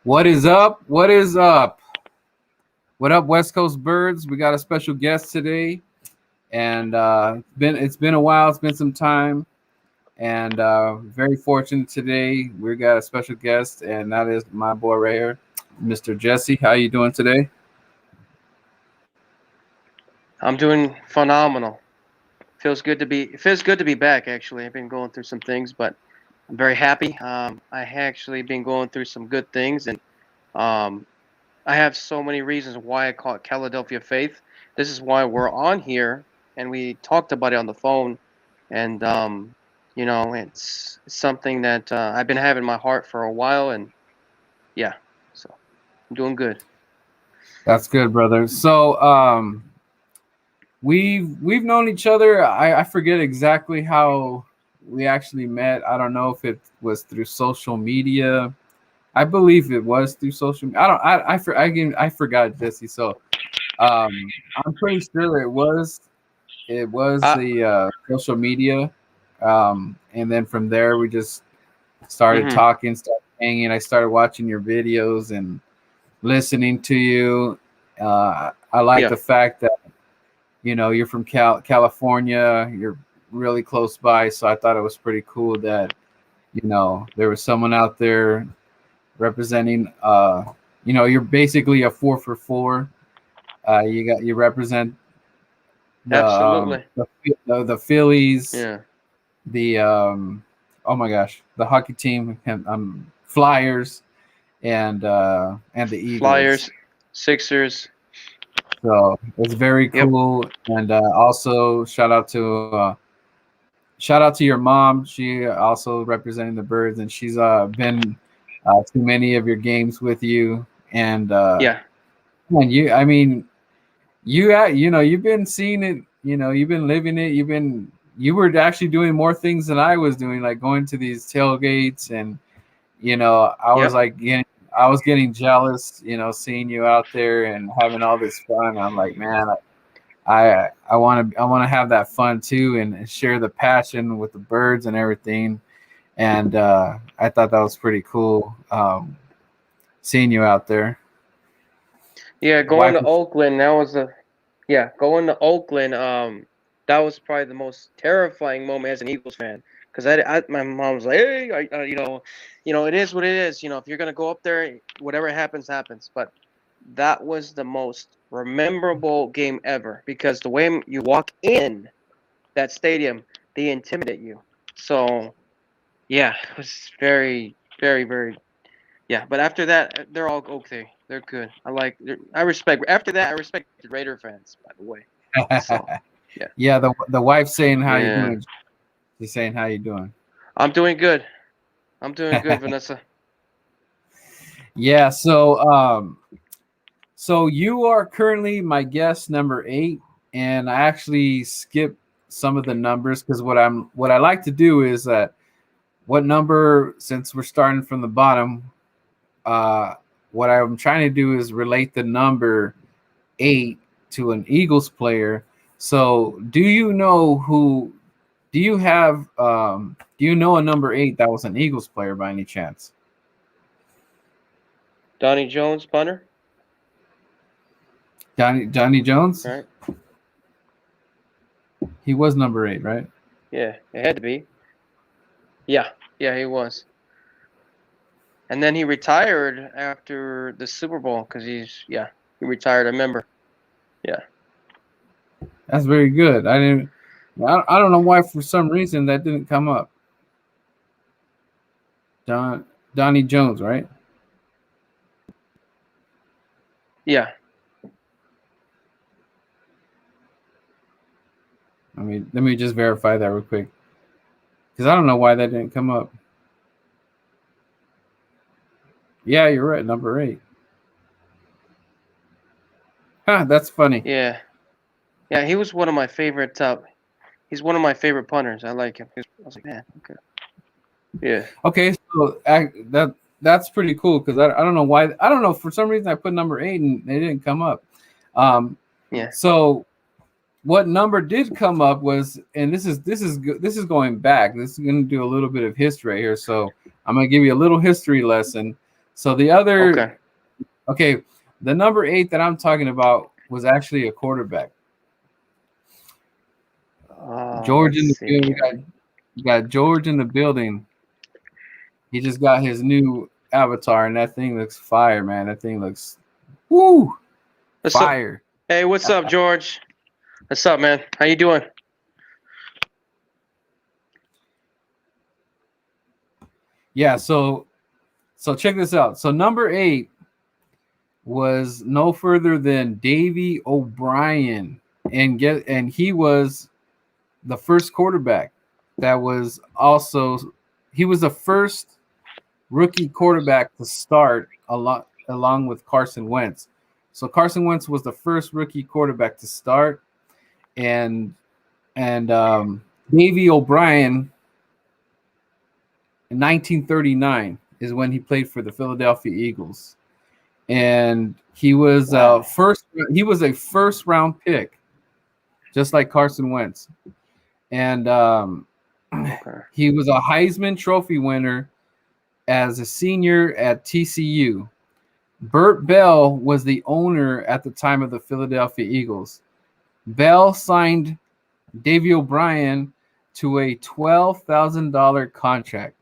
What is up? What is up? What up, West Coast Birds? We got a special guest today, and it's been a while. It's been some time, and very fortunate today. We got a special guest, and that is my boy right here, Mr. Jesse. How you doing today? I'm doing phenomenal. It feels good to be back. Actually, I've been going through some things, but I'm very happy. I actually been going through some good things, and um, I have so many reasons why I call it Calidelphia Faith. This is why we're on here, and we talked about it on the phone. And it's something that I've been having in my heart for a while, and yeah, so I'm doing good. That's good, brother. So we've known each other. I forget exactly how we actually met. I don't know if it was through social media. I believe it was through social media. I forgot, Jesse. So um, I'm pretty sure it was Uh, the social media, and then from there we just started mhm, talking, started hanging. I started watching your videos and listening to you. I like yeah, the fact that you're from California. You're really close by, so I thought it was pretty cool that there was someone out there representing. You're basically a 4 for 4. You represent the absolutely. the Phillies, Yeah, the oh my gosh, the hockey team, Flyers, and the Eagles. Flyers, Sixers. So it's very Yep. cool. And also shout out to your mom. She also representing the Birds, and she's been to many of your games with you. And Yeah. man, I mean, you've been seeing it. You've been living it. You were actually doing more things than I was doing, like going to these tailgates. And Yep. I was getting jealous, seeing you out there and having all this fun. I'm like, man, I want to have that fun too, and share the passion with the Birds and everything. And I thought that was pretty cool, seeing you out there. Yeah, going Wife, to Oakland, that was a yeah, going to Oakland, that was probably the most terrifying moment as an Eagles fan, because my mom was like, "Hey, it is what it is. If you're gonna go up there, whatever happens, happens." But that was the most memorable game ever because the way you walk in that stadium, they intimidate you. So yeah, it was very, very, very. Yeah, but after that, they're all okay. They're good. I respect. After that, I respected Raider fans, by the way. So, yeah, yeah, the wife saying how you yeah. doing. She's saying how you doing. I'm doing good. I'm doing good, Vanessa. Yeah, so you are currently my guest number 8, and I actually skipped some of the numbers because what I like to do is that what number, since we're starting from the bottom, uh, what I'm trying to do is relate the number 8 to an Eagles player. So do you know a number 8 that was an Eagles player by any chance? Donnie Jones, punter. Johnny Jones? Right? He was number 8, right? Yeah, it had to be. Yeah, yeah, he was. And then he retired after the Super Bowl because he retired. I remember. Yeah. That's very good. I don't know why for some reason that didn't come up. Don Donnie Jones, right? Yeah. Let me just verify that real quick because I don't know why that didn't come up. Yeah, you're right. Number 8. Huh, that's funny. Yeah. Yeah. He was one of my favorite. He's one of my favorite punters. I like him. I was like, man, okay. Yeah. Okay, so that's pretty cool because I don't know why. I don't know, for some reason I put number 8 and it didn't come up. Um, Yeah. so what number did come up was, and this is going back. This is going to do a little bit of history right here. So I'm going to give you a little history lesson. So the other, Okay. okay, the number 8 that I'm talking about was actually a quarterback. George Let's in the see building. here. We got George in the building. He just got his new avatar, and that thing looks fire, man. That thing looks woo What's up? fire. Hey, what's up, George? What's up, man? How you doing? Yeah, so check this out. So number 8 was no further than Davey O'Brien, and he was the first quarterback that was also he was the first rookie quarterback to start along with Carson Wentz. So Carson Wentz was the first rookie quarterback to start, and Davey O'Brien in 1939 is when he played for the Philadelphia Eagles, and he was Wow. He was a first round pick, just like Carson Wentz, and Okay. he was a Heisman Trophy winner as a senior at TCU. Burt Bell was the owner at the time of the Philadelphia Eagles. Bell signed Davey O'Brien to a $12,000 contract.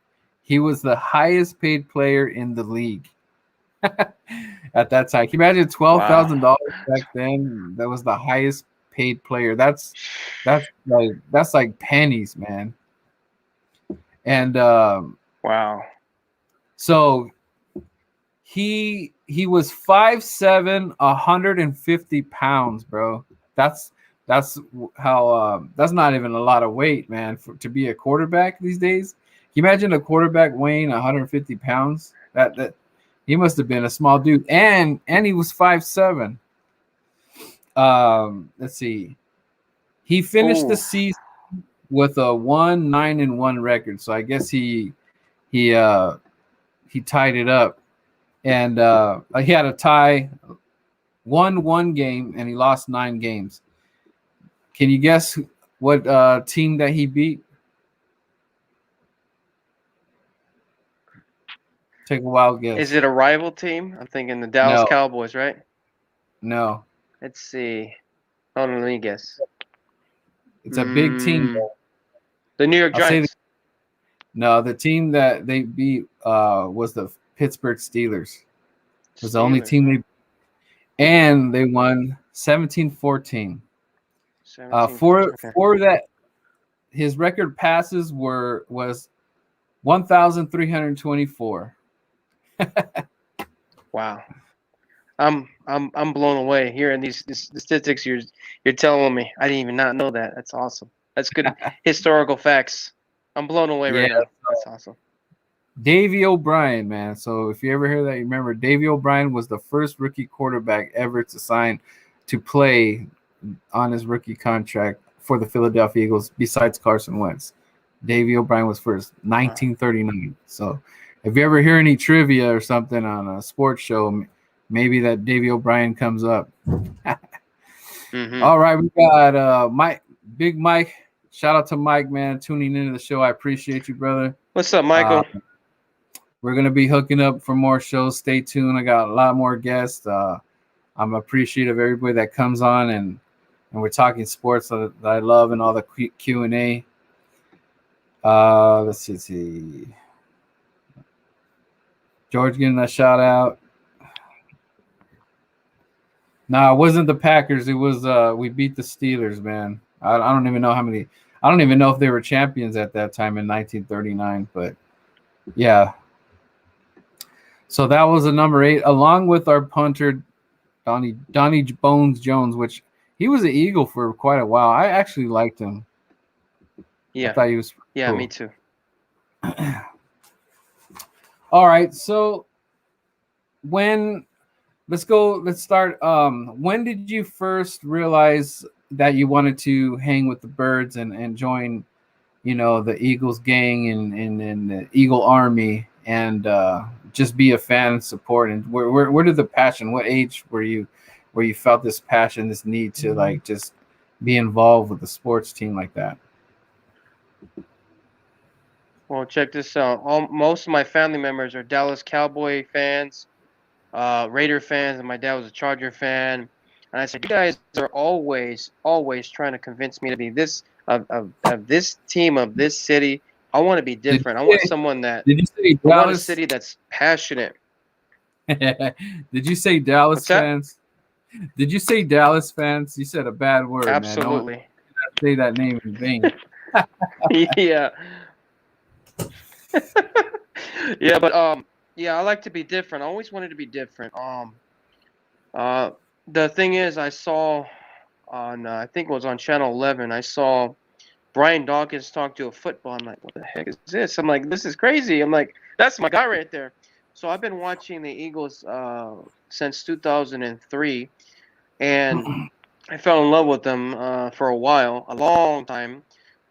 He was the highest paid player in the league at that time. Can you imagine $12,000 back then? That was the highest paid player. That's like pennies, man. And Wow. so he was 5'7", 150 pounds, bro. That's how that's not even a lot of weight, man, to be a quarterback these days. Can you imagine a quarterback weighing 150 pounds? That he must have been a small dude, and he was 5'7". Let's see. He finished the season with a 1-9-1 record, so I guess he tied it up, and he had a tie, won 1 game, and he lost 9 games. Can you guess what team that he beat? Take a wild guess. Is it a rival team? I'm thinking the Dallas Cowboys, right? No. Let's see. Hold on, let me guess. It's a big team. The New York Giants. No, the team that they beat was the Pittsburgh Steelers. It was the only team they beat. And they won 17-14. For that, his record passes was 1,324. Wow. I'm blown away hearing these statistics you're telling me. I didn't even not know that. That's awesome. That's good historical facts. I'm blown away right now. That's awesome. Davey O'Brien, man. So if you ever hear that, you remember Davey O'Brien was the first rookie quarterback ever to play on his rookie contract for the Philadelphia Eagles besides Carson Wentz. Davey O'Brien was first, 1939. Wow. So if you ever hear any trivia or something on a sports show, maybe that Davey O'Brien comes up. All right, we got Big Mike. Shout out to Mike, man, tuning into the show. I appreciate you, brother. What's up, Michael? We're going to be hooking up for more shows. Stay tuned. I got a lot more guests. I'm appreciative of everybody that comes on, and we're talking sports that I love and all the Q&A. Let's see. George getting a shout out. No, it wasn't the Packers. It was we beat the Steelers, man. I don't even know how many. I don't even know if they were champions at that time in 1939, but yeah. So that was a number 8, along with our punter, Donnie Bones Jones, which he was an Eagle for quite a while. I actually liked him. Yeah. I thought he was cool. Me too. All right. So let's start. When did you first realize that you wanted to hang with the Birds and join, the Eagles gang and the Eagle Army and just be a fan and support? And where did the passion? What age were you where you felt this passion, this need to like just be involved with the sports team like that? Well, check this out. Most of my family members are Dallas Cowboy fans, Raider fans, and my dad was a Charger fan. And I said, you guys are always trying to convince me to be this of this team of this city. I want to be Did different. I you want say, someone that did you say I want a Dallas? city that's passionate. Did you say Dallas What's that? fans? Did you say Dallas fans? You said a bad word, man. Don't Absolutely. say that name in vain. Yeah. Yeah, but yeah, I like to be different. I always wanted to be different. Uh the thing is I saw on I think it was on channel 11. I saw Brian Dawkins talk to a football. I'm like, what the heck is this? I'm like, this is crazy. I'm like, that's my guy right there. So I've been watching the Eagles since 2003, and I fell in love with them for a while, a long time.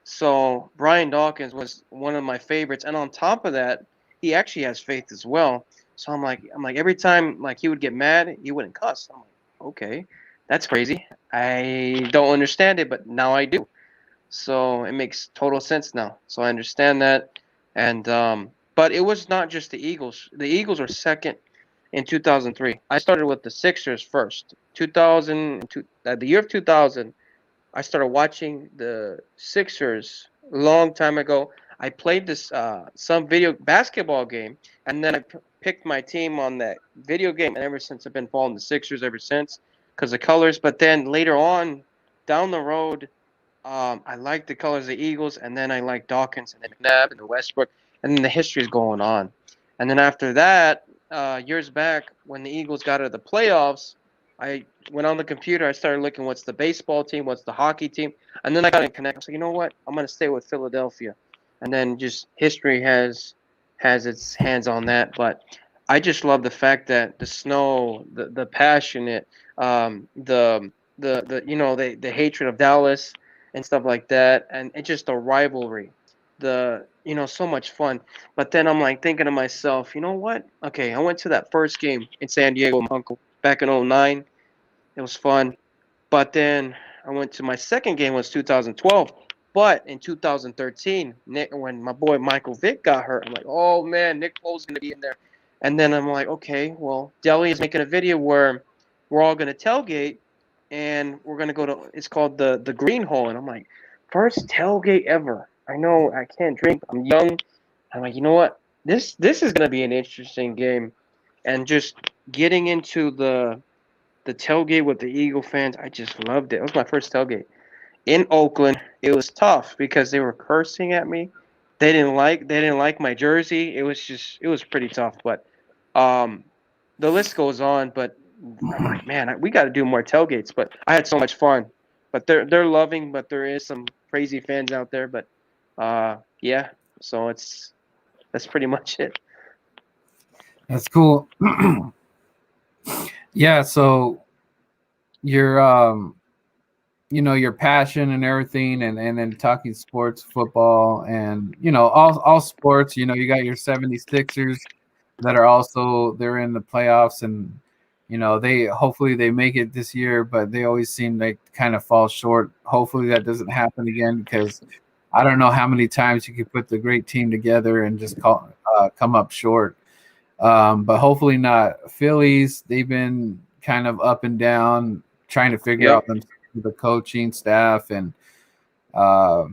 So Brian Dawkins was one of my favorites, and on top of that, he actually has faith as well. So I'm like every time like he would get mad, he wouldn't cuss. I'm like, okay, that's crazy. I don't understand it, but now I do. So it makes total sense now. So I understand that, and but it was not just the Eagles. The Eagles were second in 2003. I started with the Sixers first. 2000, the year of 2000, I started watching the Sixers a long time ago. I played this some video basketball game, and then I picked my team on that video game, and ever since I've been following the Sixers ever since because of colors. But then later on, down the road, I like the colors of the Eagles, and then I like Dawkins and then McNabb and the Westbrook, and then the history is going on. And then after that, years back when the Eagles got out of the playoffs, I went on the computer. I started looking what's the baseball team, what's the hockey team, and then I got to connect. I was like, you know what? I'm gonna stay with Philadelphia, and then just history has its hands on that. But I just love the fact that the snow, the passionate, the the hatred of Dallas and stuff like that, and it's just a rivalry. So much fun. But then I'm like thinking to myself, you know what? Okay, I went to that first game in San Diego with my uncle back in '09. It was fun. But then I went to my second game was 2012. But in 2013, Nick, when my boy Michael Vick got hurt, I'm like, oh man, Nick Foles gonna be in there. And then I'm like, okay, well, Deli is making a video where we're all gonna tailgate and we're gonna go to it's called the Green Hole, and I'm like, first tailgate ever. I know I can't drink. I'm young. I'm like, you know what? This is gonna be an interesting game, and just getting into the tailgate with the Eagle fans, I just loved it. It was my first tailgate in Oakland. It was tough because they were cursing at me. They didn't like my jersey. It was pretty tough, but um, the list goes on. But I'm like, man, we got to do more tailgates. But I had so much fun. But they're loving, but there is some crazy fans out there. But yeah, so that's pretty much it. That's cool. Yeah, so your your passion and everything, and then talking sports, football, and all sports. You got your 76ers that are also they're in the playoffs, and they hopefully they make it this year, but they always seem like kind of fall short. Hopefully that doesn't happen again, because I don't know how many times you could put the great team together and just come up short. But hopefully not. Phillies, they've been kind of up and down, trying to figure Yep. out the coaching staff and uh,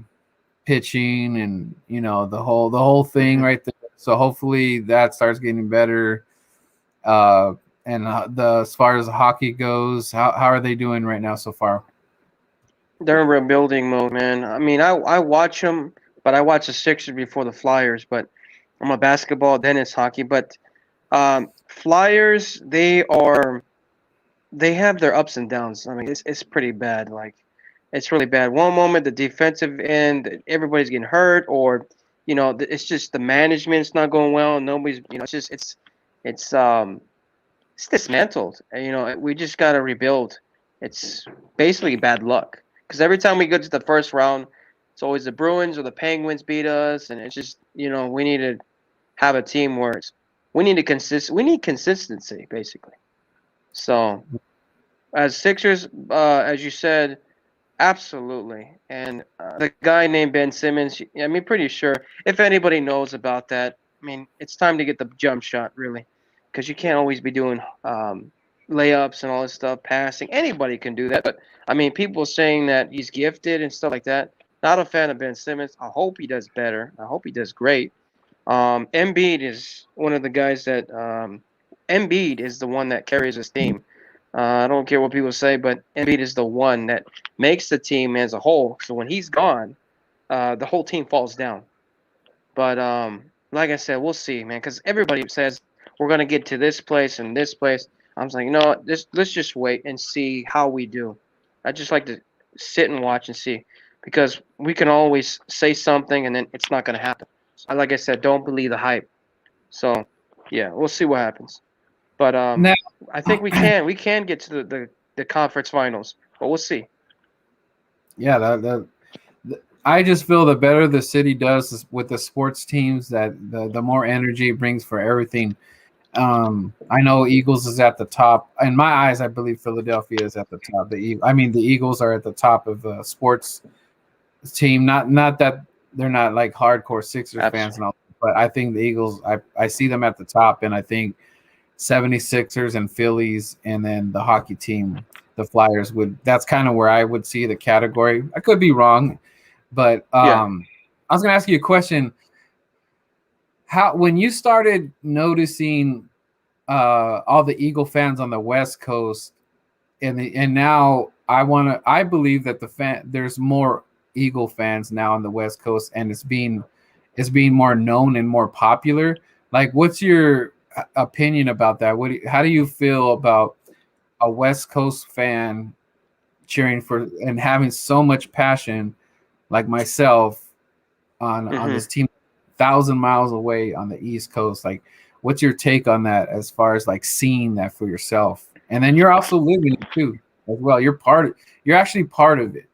pitching, and the whole thing Hmm. right there. So hopefully that starts getting better. And as far as hockey goes, how are they doing right now so far? They're in rebuilding mode, man. I mean, I watch them, but I watch the Sixers before the Flyers. But I'm a basketball, then it's hockey. But Flyers, they have their ups and downs. I mean, it's pretty bad. Like, it's really bad. One moment, the defensive end, everybody's getting hurt, or it's just the management's not going well, and nobody's, it's it's dismantled. And, we just gotta rebuild. It's basically bad luck because every time we go to the first round, it's always the Bruins or the Penguins beat us, and it's just we need to have a team where we need consistency basically. So as Sixers, as you said, Absolutely. And the guy named Ben Simmons, I mean, pretty sure if anybody knows about that, I mean, it's time to get the jump shot, really, because you can't always be doing layups and all this stuff, passing. Anybody can do that. But, I mean, people saying that he's gifted and stuff like that. Not a fan of Ben Simmons. I hope he does better. I hope he does great. Embiid is one of the guys that Embiid is the one that carries his team. I don't care what people say, but Embiid is the one that makes the team as a whole. So when he's gone, the whole team falls down. But like I said, we'll see, man, because everybody says we're gonna get to this place and this place. I'm just like, you know what? Let's just wait and see how we do. I just like to sit and watch and see, because we can always say something and then it's not gonna happen. Like I said, don't believe the hype. So yeah, we'll see what happens. But Now, I think we can get to the conference finals, but we'll see. yeah, I just feel the better the city does with the sports teams, that the more energy it brings for everything. I know Eagles is at the top. In my eyes, I believe Philadelphia is at the top. The Eagles are at the top of the sports team. Not that they're not like hardcore Sixers fans and all, but I think the Eagles, I see them at the top, and I think 76ers and Phillies, and then the hockey team, the Flyers, that's kind of where I would see the category. I could be wrong, but Yeah. I was going to ask you a question. How, when you started noticing all the Eagle fans on the West Coast, and now I believe that there's more Eagle fans now on the West Coast, and it's being more known and more popular. Like, what's your opinion about that? How do you feel about a West Coast fan cheering for and having so much passion, like myself, on this team 1,000 miles away on the East Coast? Like, what's your take on that, as far as like seeing that for yourself? And then you're also living it too as well. You're actually part of it.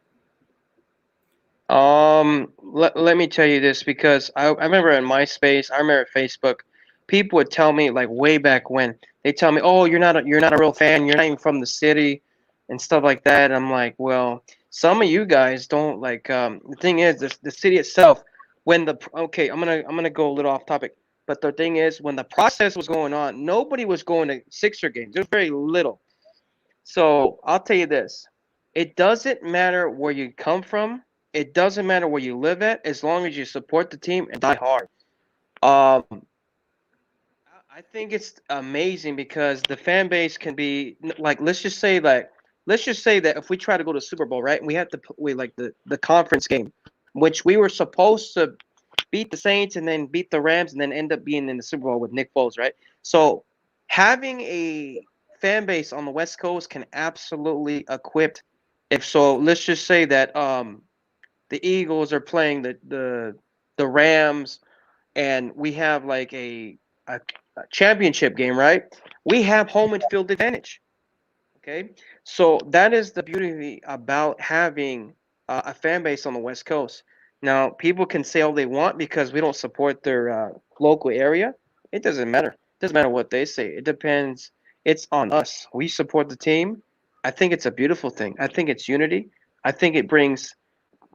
Let me tell you this, because I remember in MySpace, I remember Facebook, people would tell me, like, way back when, they tell me, oh, you're not a real fan, you're not even from the city and stuff like that. I'm like, well, some of you guys don't like, the thing is, the city itself, okay, I'm gonna go a little off topic, but the thing is, when the process was going on, nobody was going to Sixer games. There's very little. So I'll tell you this: it doesn't matter where you come from. It doesn't matter where you live at, as long as you support the team and die hard. Um, I think it's amazing, because the fan base can be like, let's just say that if we try to go to Super Bowl, right? We have to we like the conference game, which we were supposed to beat the Saints and then beat the Rams and then end up being in the Super Bowl with Nick Foles, right? So having a fan base on the West Coast can absolutely equip. If so, let's just say that the Eagles are playing the Rams, and we have like a championship game, right? We have home and field advantage. Okay, so that is the beauty about having a fan base on the West Coast. Now, people can say all they want because we don't support their local area. It doesn't matter. It doesn't matter what they say. It depends. It's on us. We support the team. I think it's a beautiful thing. I think it's unity. I think it brings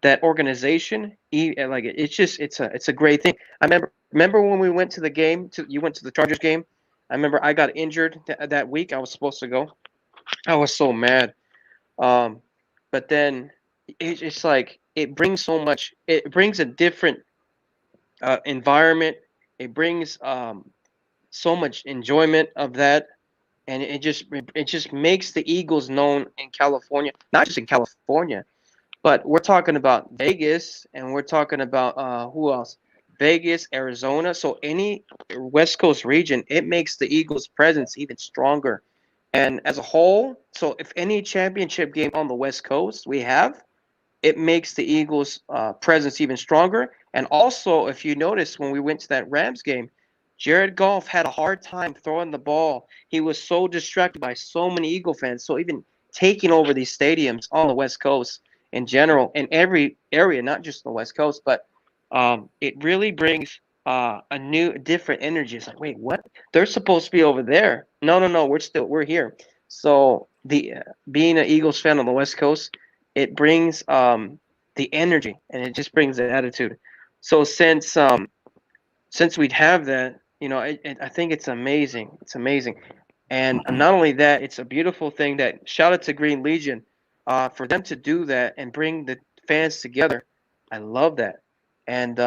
that organization. Like, it's a great thing. I remember when we went to the game. You went to the Chargers game. I remember I got injured that week. I was supposed to go. I was so mad. Um, but then it's like it brings so much. It brings a different environment. It brings so much enjoyment of that, and it just makes the Eagles known in California, not just in California, but we're talking about Vegas, and we're talking about who else? Vegas, Arizona. So any West Coast region, it makes the Eagles' presence even stronger. And as a whole, so if any championship game on the West Coast we have, it makes the Eagles' presence even stronger. And also, if you notice, when we went to that Rams game, Jared Goff had a hard time throwing the ball. He was so distracted by so many Eagle fans. So even taking over these stadiums on the West Coast in general, in every area, not just the West Coast, but it really brings a new, different energy. It's like, wait, what? They're supposed to be over there. No, no, no. We're here. So the being an Eagles fan on the West Coast, it brings the energy, and it just brings the attitude. So since we'd have that, I think it's amazing. It's amazing. And not only that, it's a beautiful thing that shout out to Green Legion for them to do that and bring the fans together. I love that. And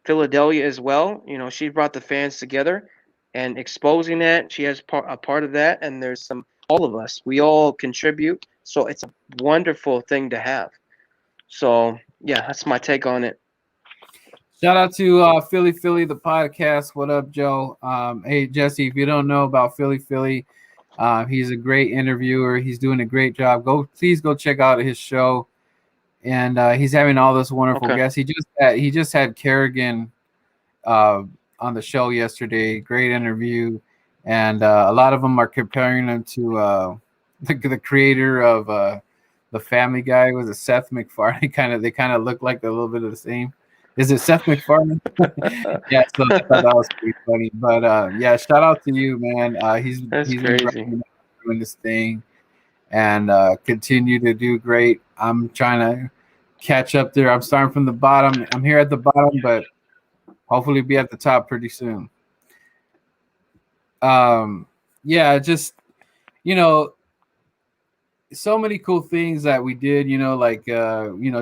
Philadelphia as well, she brought the fans together and exposing that. She has a part of that. And there's all of us, we all contribute. So it's a wonderful thing to have. So, yeah, that's my take on it. Shout out to Philly the podcast. What up, Joe? Hey, Jesse, if you don't know about Philly, he's a great interviewer. He's doing a great job. Please go check out his show. And he's having all this wonderful guests. He just had Kerrigan on the show yesterday. Great interview, and a lot of them are comparing him to the creator of the Family Guy. Was it Seth MacFarlane? They kind of look like a little bit of the same. Is it Seth MacFarlane? Yeah, so I thought that was pretty funny. But yeah, shout out to you, man. He's crazy. Doing this thing and continue to do great. I'm trying to catch up there. I'm starting from the bottom. I'm here at the bottom, but hopefully be at the top pretty soon. Yeah, just so many cool things that we did, like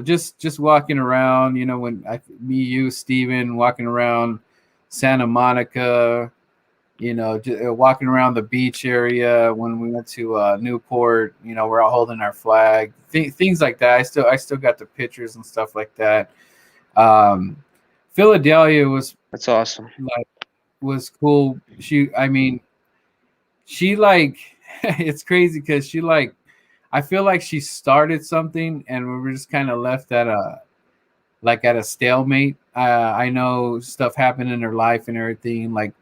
just walking around, when you, Steven, walking around Santa Monica, walking around the beach area when we went to Newport, we're all holding our flag, things like that. I still got the pictures and stuff like that. Philadelphia that's awesome. Was cool. She like it's crazy because she like, I feel like she started something and we were just kind of left at a stalemate. I know stuff happened in her life and everything, like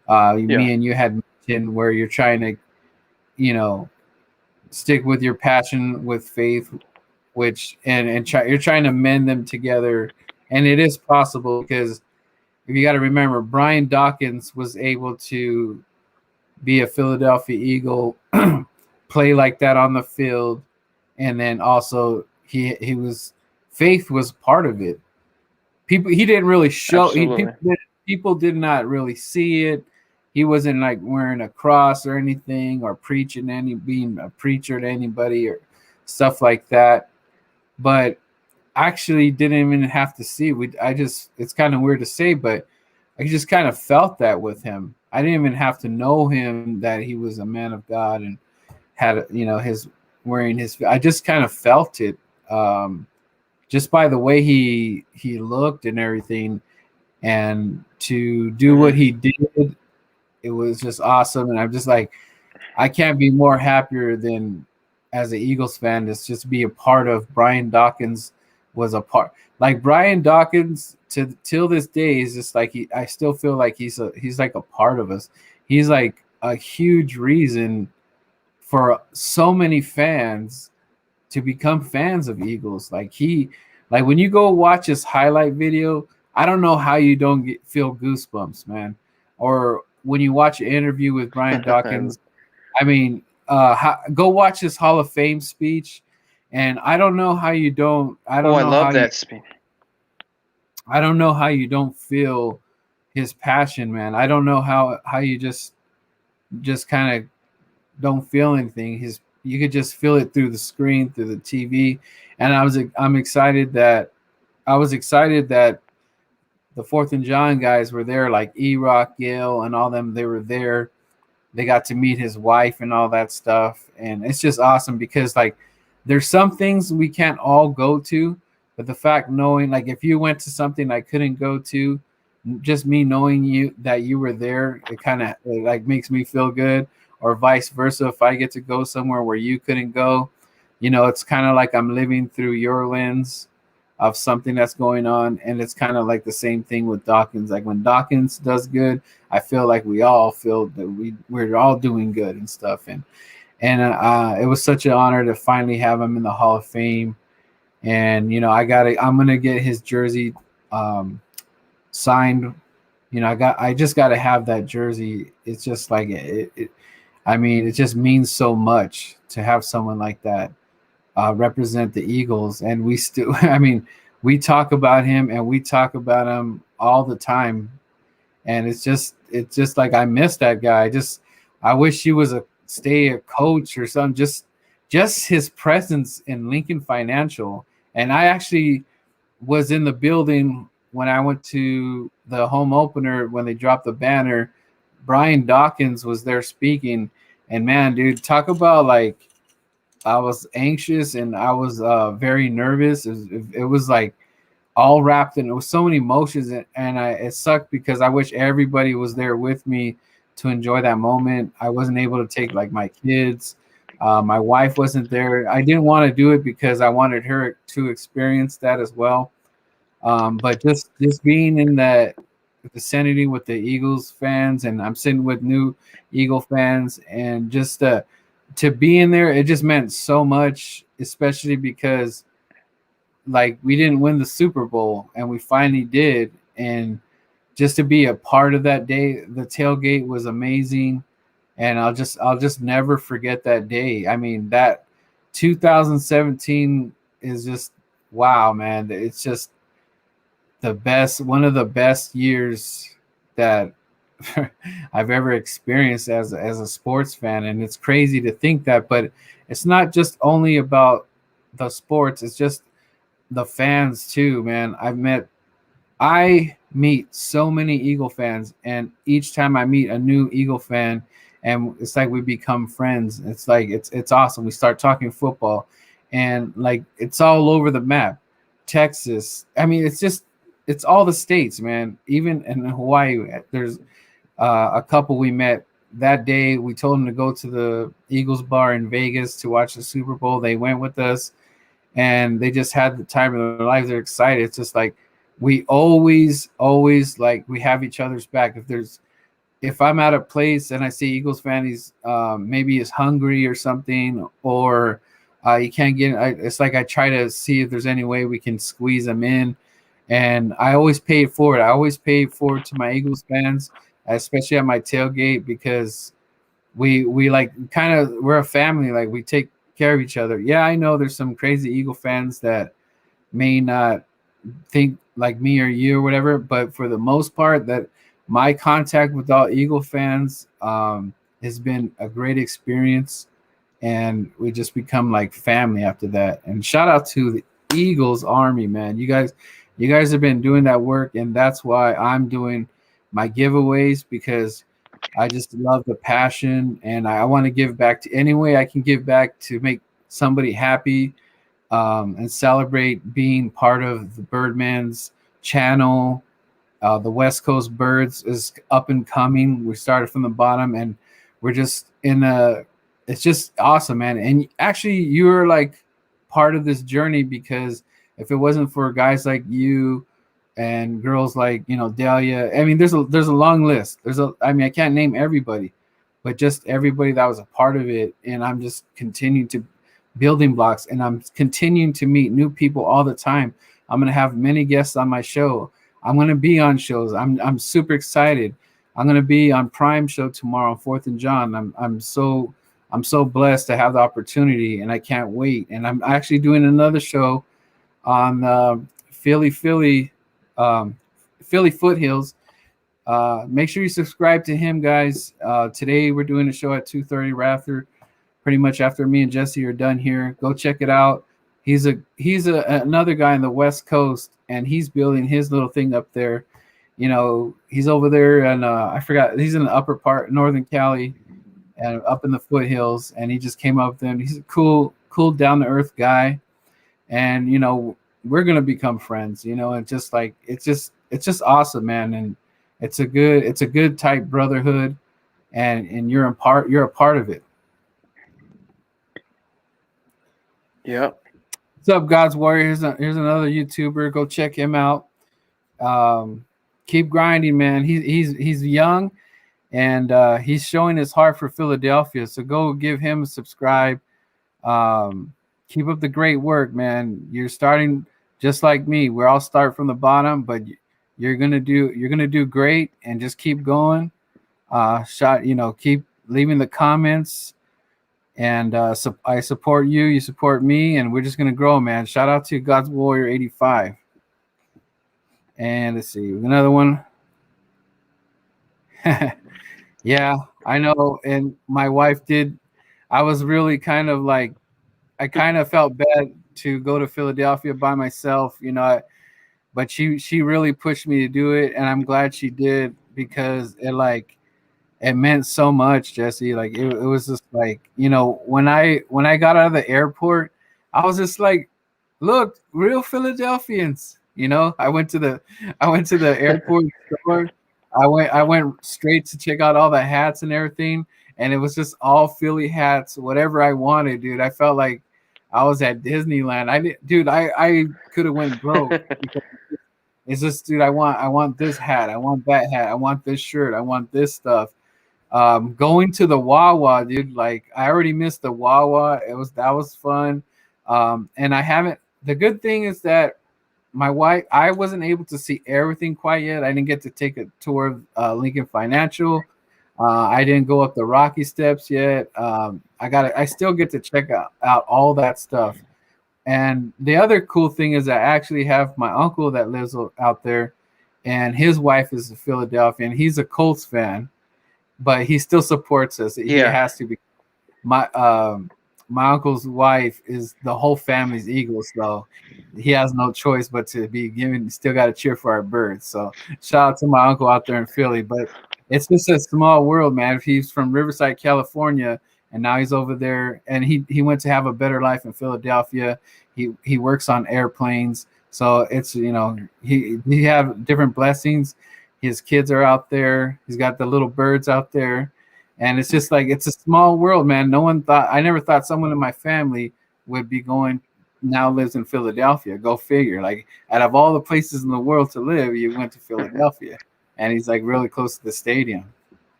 me and you had mentioned, where you're trying to, stick with your passion with faith, which you're trying to mend them together, and it is possible because if you got to remember, Brian Dawkins was able to be a Philadelphia Eagle, play like that on the field, and then also faith was part of it. He didn't really show. People did not really see it. He wasn't like wearing a cross or anything, or being a preacher to anybody or stuff like that. But actually didn't even have to see. It's kind of weird to say, but I just kind of felt that with him. I didn't even have to know him that he was a man of God and had, his wearing his. I just kind of felt it, just by the way he looked and everything, and to do what he did, it was just awesome. And I'm just like, I can't be more happier than as an Eagles fan to just be a part of. Brian Dawkins was a part. Like Brian Dawkins till this day is just like I still feel like he's like a part of us. He's like a huge reason for so many fans to become fans of Eagles. Like when you go watch his highlight video, I don't know how you don't feel goosebumps, man. Or when you watch an interview with Brian Dawkins, go watch his Hall of Fame speech, and I don't know how you don't. I love that speech. I don't know how you don't feel his passion, man. I don't know how you just kind of don't feel anything. You could just feel it through the screen, through the TV, and I'm excited that the 4th and John guys were there, like E-Rock, Yale, and all them. They were there. They got to meet his wife and all that stuff, and it's just awesome because like there's some things we can't all go to, but the fact knowing, like if you went to something I couldn't go to, just me knowing that you were there, it kind of like makes me feel good. Or vice versa, if I get to go somewhere where you couldn't go, it's kind of like I'm living through your lens of something that's going on. And it's kind of like the same thing with Dawkins. Like when Dawkins does good, I feel like we all feel that we're all doing good and stuff. And it was such an honor to finally have him in the Hall of Fame. And I'm gonna get his jersey signed. I just got to have that jersey. It's just like it just means so much to have someone like that represent the Eagles, and we still, I mean, we talk about him and we talk about him all the time, and it's just like I miss that guy. I wish he was a coach or something. Just his presence in Lincoln Financial, and I actually was in the building when I went to the home opener when they dropped the banner. Brian Dawkins was there speaking, and man, dude, talk about like I was anxious and I was very nervous. It was like all wrapped in it was so many emotions, and it sucked because I wish everybody was there with me to enjoy that moment. I wasn't able to take like my kids. My wife wasn't there. I didn't want to do it because I wanted her to experience that as well. But just being in that vicinity with the Eagles fans, and I'm sitting with new Eagle fans, and just to be in there, it just meant so much, especially because like we didn't win the Super Bowl and we finally did, and just to be a part of that day, the tailgate was amazing, and I'll just never forget that day. I mean, that 2017 is just wow, man. It's just one of the best years that I've ever experienced as a sports fan, and it's crazy to think that, but it's not just only about the sports, it's just the fans too, man. I meet so many Eagle fans, and each time I meet a new Eagle fan, and it's like we become friends. It's like it's awesome. We start talking football, and like it's all over the map. Texas. I mean, it's all the states, man. Even in Hawaii, there's a couple we met that day. We told them to go to the Eagles bar in Vegas to watch the Super Bowl. They went with us, and they just had the time of their lives. They're excited. It's just like we always like we have each other's back. If I'm at a place and I see Eagles fan, he's maybe is hungry or something, or you can't get. It's like I try to see if there's any way we can squeeze them in, and I always pay it forward. I always pay it forward to my Eagles fans, especially at my tailgate, because we like kind of we're a family. Like we take care of each other. Yeah, I know there's some crazy Eagle fans that may not think like me or you or whatever, but for the most part, that my contact with all Eagle fans has been a great experience, and we just become like family after that. And shout out to the Eagles Army, man. You guys have been doing that work, and that's why I'm doing my giveaways, because I just love the passion, and I want to give back to any way I can give back to make somebody happy, and celebrate being part of the Birdman's channel. The West Coast Birds is up and coming. We started from the bottom, and we're just it's just awesome, man. And actually, you're like part of this journey, because if it wasn't for guys like you and girls like Delia, I mean, there's a long list. I mean, I can't name everybody, but just everybody that was a part of it. And I'm just continuing to building blocks, and I'm continuing to meet new people all the time. I'm gonna have many guests on my show. I'm gonna be on shows. I'm super excited. I'm gonna be on Prime Show tomorrow, 4th and John. I'm so blessed to have the opportunity, and I can't wait. And I'm actually doing another show on Philly Foothills. Make sure you subscribe to him, guys. Today we're doing a show at 2:30 pretty much after me and Jesse are done here. Go check it out. He's another guy in the West Coast, and he's building his little thing up there. He's over there, and I forgot, he's in the upper part, Northern Cali, and up in the foothills, and he just came up there, and he's a cool, down to earth guy. And we're gonna become friends, and just like it's just awesome, man. And it's a good type brotherhood, and you're a part of it. Yeah. What's up, God's Warrior? Here's another YouTuber. Go check him out. Keep grinding, man. He's young, and he's showing his heart for Philadelphia. So go give him a subscribe. Keep up the great work, man. You're starting just like me. We all start from the bottom, but you're gonna do great, and just keep going. Keep leaving the comments. And I support you. You support me, and we're just gonna grow, man. Shout out to God's Warrior 85. And let's see another one. Yeah, I know. And my wife did. I was really kind of like, I kind of felt bad to go to Philadelphia by myself, but she really pushed me to do it, and I'm glad she did because it meant so much, Jesse. Like it was just like, when I got out of the airport, I was just like, look, real Philadelphians. I went to the airport store. I went straight to check out all the hats and everything, and it was just all Philly hats, whatever I wanted, dude. I felt like I was at Disneyland. I could have went broke because it's just, dude, I want this hat, I want that hat, I want this shirt, I want this stuff. Going to the Wawa, dude, like I already missed the Wawa. That was fun. And I haven't. The good thing is that my wife, I wasn't able to see everything quite yet. I didn't get to take a tour of Lincoln Financial. I didn't go up the Rocky Steps yet. I still get to check out all that stuff. And the other cool thing is I actually have my uncle that lives out there, and his wife is a Philadelphia, and he's a Colts fan, but he still supports us. He has to be. My uncle's wife is the whole family's Eagles, so he has no choice but to be given. Still got to cheer for our Birds. So shout out to my uncle out there in Philly. But it's just a small world, man. He's from Riverside, California, and now he's over there, and he went to have a better life in Philadelphia. He works on airplanes, so it's he have different blessings. His kids are out there. He's got the little birds out there. And it's just like, it's a small world, man. I never thought someone in my family would be now lives in Philadelphia. Go figure. Like, out of all the places in the world to live, you went to Philadelphia. And he's like really close to the stadium.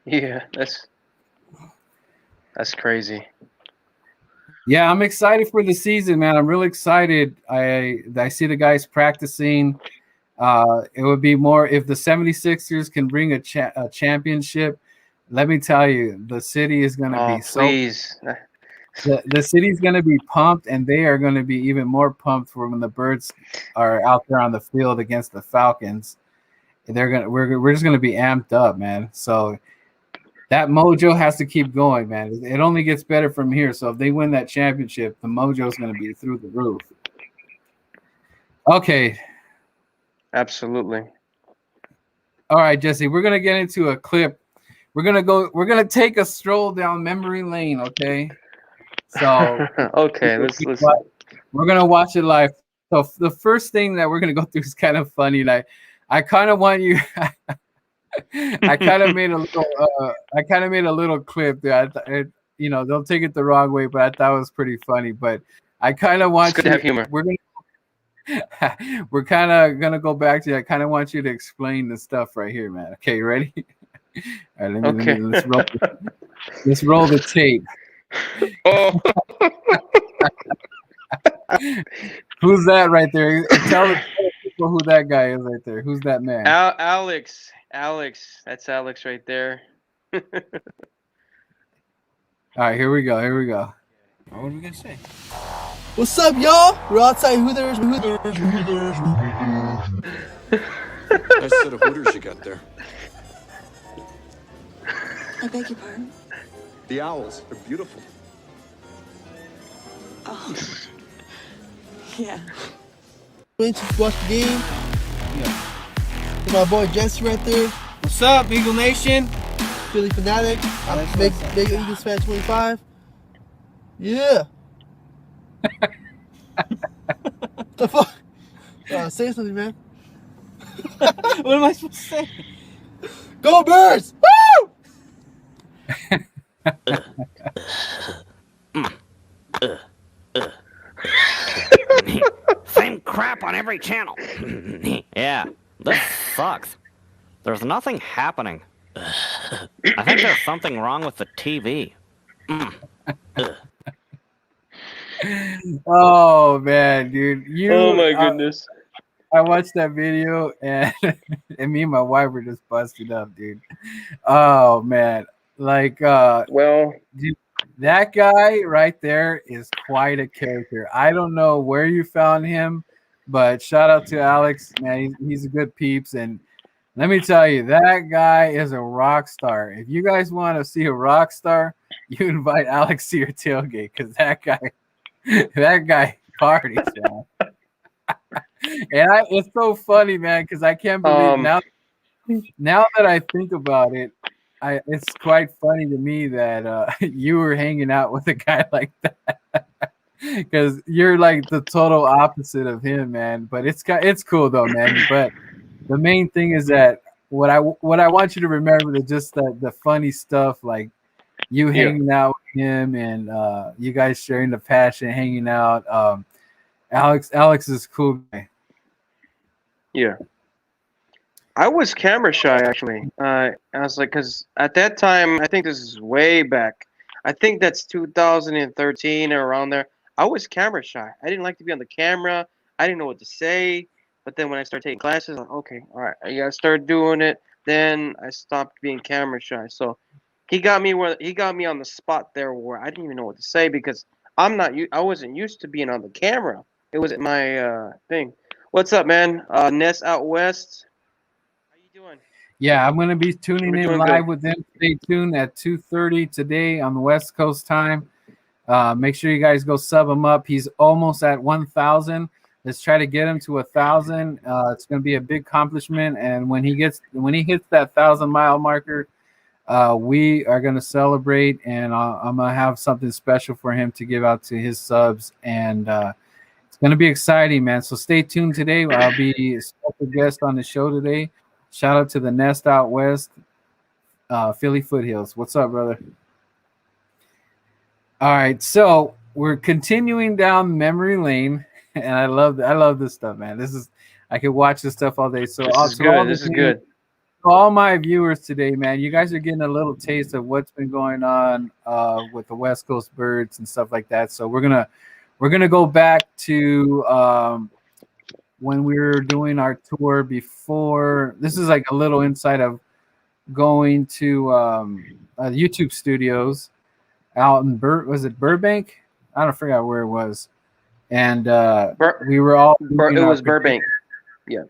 Yeah, that's crazy. Yeah, I'm excited for the season, man. I'm really excited. I see the guys practicing. It would be more if the 76ers can bring a championship. Let me tell you, the city is going to be please. The city's going to be pumped, and they are going to be even more pumped for when the Birds are out there on the field against the Falcons. We're just going to be amped up, man. So that mojo has to keep going, man. It only gets better from here. So if they win that championship, the mojo is going to be through the roof. Okay. Absolutely. All right, Jesse, we're going to get into a clip. We're gonna take a stroll down memory lane, okay? So okay, we're gonna watch it live. So the first thing that we're gonna go through is kind of funny. Like, I kind of want you. I kind of made a little clip there. They'll take it the wrong way, but I thought it was pretty funny. But I kind of want it's good to have humor. We're kind of gonna go back to you. I kind of want you to explain the stuff right here, man. Okay, you ready? All right, let's roll the tape. Oh. Who's that right there? Tell the people who that guy is right there. Who's that man? Alex. That's Alex right there. All right, here we go. What are we gonna say? What's up, y'all? We're outside Hooters. Nice set of Hooters you got there. I beg your pardon? The owls, they're beautiful. Oh. Yeah. Just watch the game. Yeah. There's my boy Jesse right there. What's up, Eagle Nation? Philly fanatic. Big Eagles fan 25. Yeah. The fuck? Say something, man. What am I supposed to say? Go Birds! Woo! Same crap on every channel. Yeah, this sucks. There's nothing happening. I think there's something wrong with the TV. Oh man, dude! Oh my goodness! I watched that video and me and my wife were just busted up, dude. Oh man, like, well, That guy right there is quite a character. I don't know where you found him, but shout out to Alex, man. He's a good peeps, and let me tell you, that guy is a rock star. If you guys want to see a rock star, you invite Alex to your tailgate because that guy parties, man. And it's so funny, man, because I can't believe now that I think about it, it's quite funny to me that you were hanging out with a guy like that because you're like the total opposite of him, man. But it's cool though, man. But the main thing is that what I want you to remember is just the funny stuff, like you hanging out with him and you guys sharing the passion, hanging out. Alex is a cool guy. Yeah. I was camera shy actually. I was like, because at that time, I think this is way back. I think that's 2013 or around there. I was camera shy. I didn't like to be on the camera. I didn't know what to say. But then when I started taking classes, like, okay, all right, I gotta start doing it. Then I stopped being camera shy. So he got me on the spot there where I didn't even know what to say because I wasn't used to being on the camera. It wasn't my thing. What's up, man? Ness out west. How you doing? Yeah, I'm going to be tuning in live with them. Stay tuned at 2:30 today on the West Coast time. Make sure you guys go sub him up. He's almost at 1,000. Let's try to get him to 1,000. It's going to be a big accomplishment. And when he hits that 1,000-mile marker, we are going to celebrate. And I'm going to have something special for him to give out to his subs. And it's going to be exciting, man. So stay tuned today. I'll be a special guest on the show today. Shout out to the Nest Out West, Philly Foothills. What's up, brother? All right, so we're continuing down memory lane, and I love this stuff, man. I could watch this stuff all day. So This is good. All my viewers today, man, you guys are getting a little taste of what's been going on with the West Coast Birds and stuff like that. So we're gonna go back to when we were doing our tour before. This is like a little insight of going to YouTube studios out in Burbank? I don't forget where it was. And we were all it was Burbank. Yeah.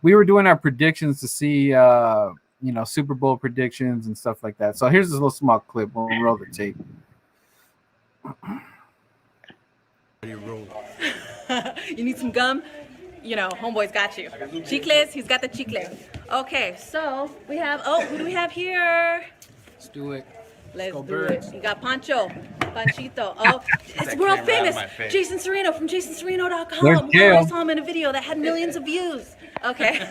We were doing our predictions to see Super Bowl predictions and stuff like that. So here's this little small clip. We'll roll the tape. You need some gum? Homeboy's got you. Chicles, he's got the chicle. Okay, so we have, who do we have here? Let's do it. Let's do it. You got Panchito. Oh, it's world famous. Jason Sereno from JasonSereno.com. I saw him in a video that had millions of views. Okay.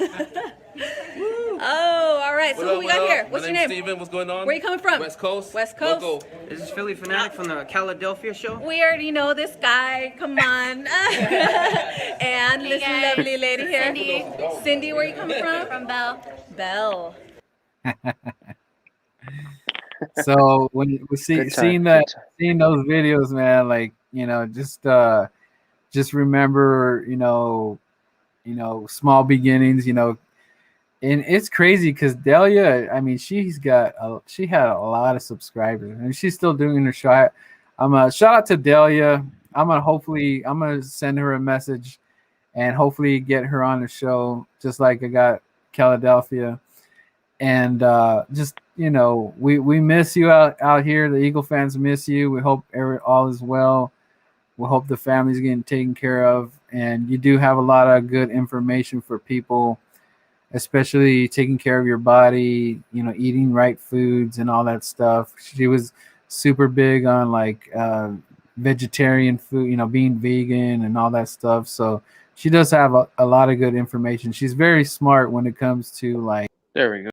Oh, all right. So who we got here? What's your name? Steven. What's going on? Where are you coming from? West Coast. West Coast. Local. This is Philly Fanatic from the Calidelphia show. We already know this guy. Come on. And this lovely lady here. Cindy, where are you coming from? From Bell. Bell. So when we seeing those videos, man, like just remember, small beginnings, and it's crazy because Delia, I mean, she had a lot of subscribers, and she's still doing her show. Shout out to Delia. I'm gonna send her a message, and hopefully get her on the show, just like I got Calidelphia. And we miss you out here. The Eagle fans miss you. We hope all is well. We hope the family's getting taken care of. And you do have a lot of good information for people, especially taking care of your body, eating right foods and all that stuff. She was super big on like vegetarian food, being vegan and all that stuff. So she does have a lot of good information. She's very smart when it comes to like. There we go.